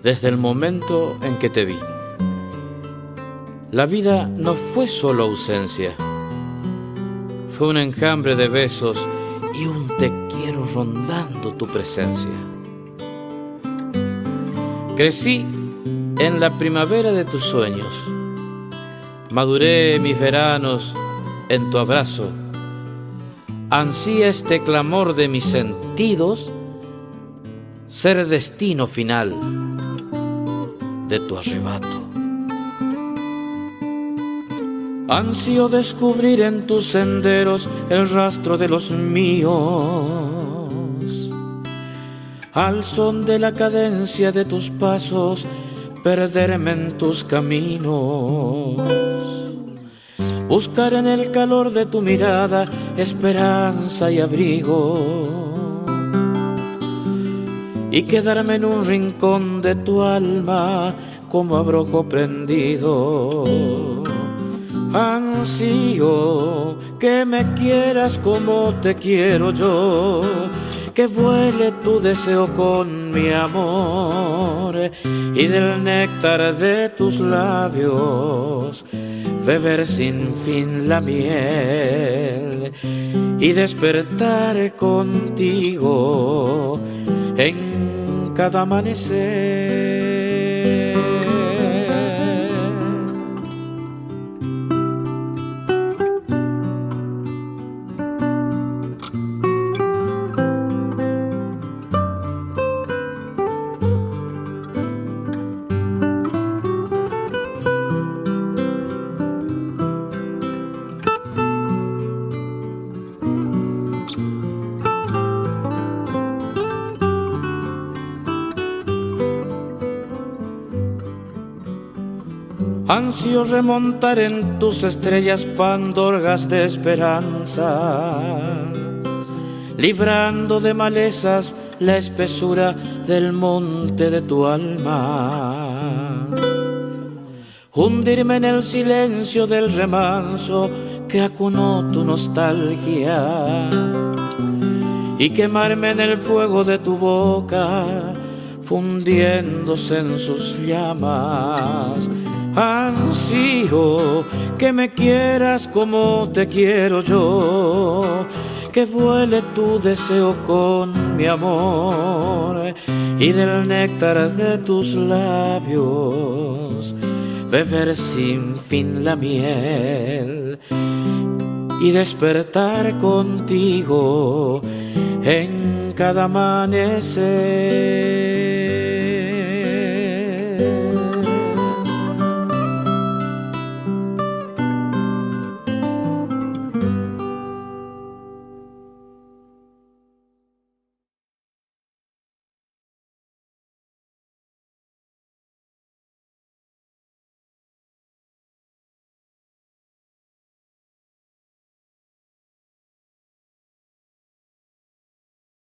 desde el momento en que te vi. La vida no fue solo ausencia, fue un enjambre de besos y un te quiero rondando tu presencia. Crecí en la primavera de tus sueños, maduré mis veranos en tu abrazo. Ansía este clamor de mis sentidos ser destino final de tu arrebato. Ansío descubrir en tus senderos el rastro de los míos, al son de la cadencia de tus pasos, perderme en tus caminos. Buscar en el calor de tu mirada esperanza y abrigo, y quedarme en un rincón de tu alma como abrojo prendido. Ansío que me quieras como te quiero yo, que vuele tu deseo con mi amor, y del néctar de tus labios beber sin fin la miel, y despertar contigo en cada amanecer. Ansío remontar en tus estrellas pandorgas de esperanza, librando de malezas la espesura del monte de tu alma. Hundirme en el silencio del remanso que acunó tu nostalgia, y quemarme en el fuego de tu boca, fundiéndose en sus llamas. Ansío que me quieras como te quiero yo, que vuele tu deseo con mi amor, y del néctar de tus labios beber sin fin la miel, y despertar contigo en cada amanecer.